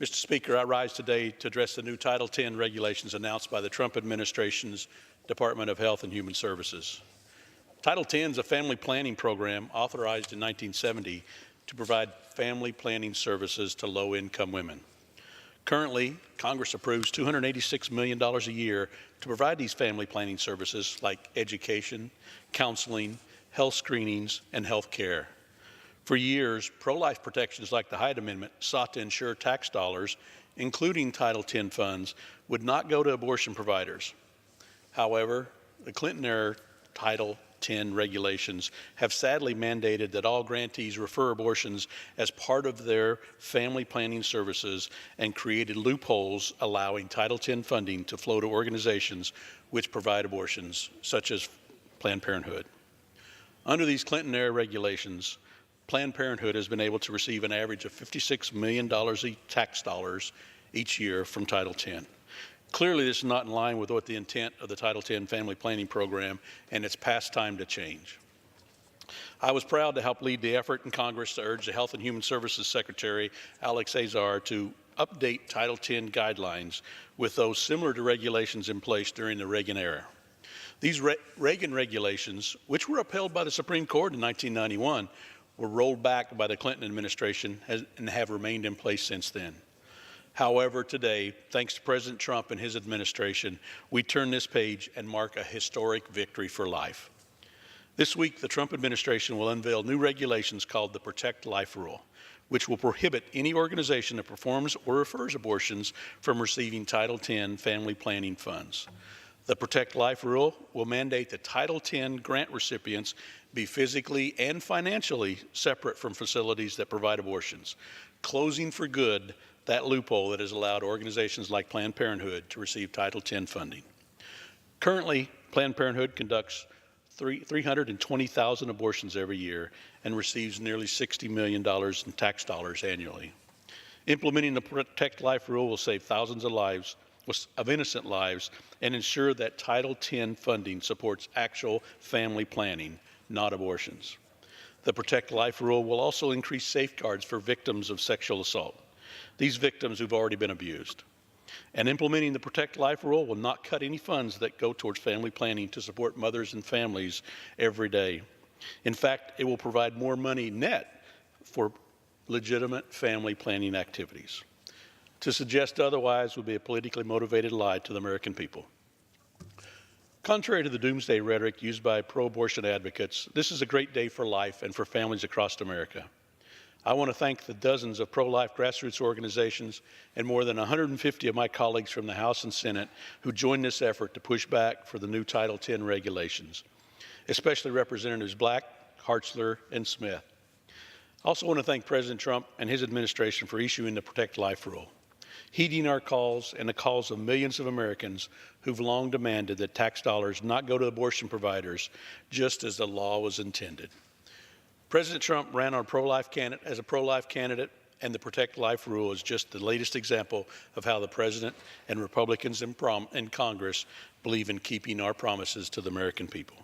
Mr. Speaker, I rise today to address the new Title X regulations announced by the Trump administration's Department of Health and Human Services. Title X is a family planning program authorized in 1970 to provide family planning services to low-income women. Currently, Congress approves $286 million a year to provide these family planning services like education, counseling, health screenings, and health care. For years, pro-life protections like the Hyde Amendment sought to ensure tax dollars, including Title X funds, would not go to abortion providers. However, the Clinton-era Title X regulations have sadly mandated that all grantees refer abortions as part of their family planning services and created loopholes allowing Title X funding to flow to organizations which provide abortions, such as Planned Parenthood. Under these Clinton-era regulations, Planned Parenthood has been able to receive an average of $56 million in tax dollars each year from Title X. Clearly, this is not in line with what the intent of the Title X family planning program, and it's past time to change. I was proud to help lead the effort in Congress to urge the Health and Human Services Secretary, Alex Azar, to update Title X guidelines with those similar to regulations in place during the Reagan era. These Reagan regulations, which were upheld by the Supreme Court in 1991, were rolled back by the Clinton administration and have remained in place since then. However, today, thanks to President Trump and his administration, we turn this page and mark a historic victory for life. This week, the Trump administration will unveil new regulations called the Protect Life Rule, which will prohibit any organization that performs or refers abortions from receiving Title X family planning funds. The Protect Life Rule will mandate that Title X grant recipients be physically and financially separate from facilities that provide abortions, closing for good that loophole that has allowed organizations like Planned Parenthood to receive Title X funding. Currently, Planned Parenthood conducts 320,000 abortions every year and receives nearly $60 million in tax dollars annually. Implementing the Protect Life Rule will save thousands of innocent lives and ensure that Title X funding supports actual family planning, not abortions. The Protect Life Rule will also increase safeguards for victims of sexual assault, these victims who've already been abused. And implementing the Protect Life Rule will not cut any funds that go towards family planning to support mothers and families every day. In fact, it will provide more money net for legitimate family planning activities. To suggest otherwise would be a politically motivated lie to the American people. Contrary to the doomsday rhetoric used by pro-abortion advocates, this is a great day for life and for families across America. I want to thank the dozens of pro-life grassroots organizations and more than 150 of my colleagues from the House and Senate who joined this effort to push back for the new Title X regulations, especially Representatives Black, Hartzler, and Smith. I also want to thank President Trump and his administration for issuing the Protect Life Rule, heeding our calls and the calls of millions of Americans who've long demanded that tax dollars not go to abortion providers, just as the law was intended. President Trump ran on as a pro-life candidate, and the Protect Life Rule is just the latest example of how the President and Republicans in Congress believe in keeping our promises to the American people.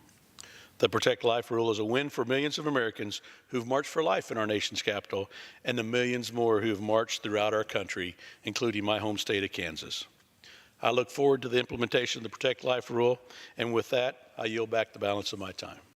The Protect Life Rule is a win for millions of Americans who've marched for life in our nation's capital and the millions more who have marched throughout our country, including my home state of Kansas. I look forward to the implementation of the Protect Life Rule, and with that, I yield back the balance of my time.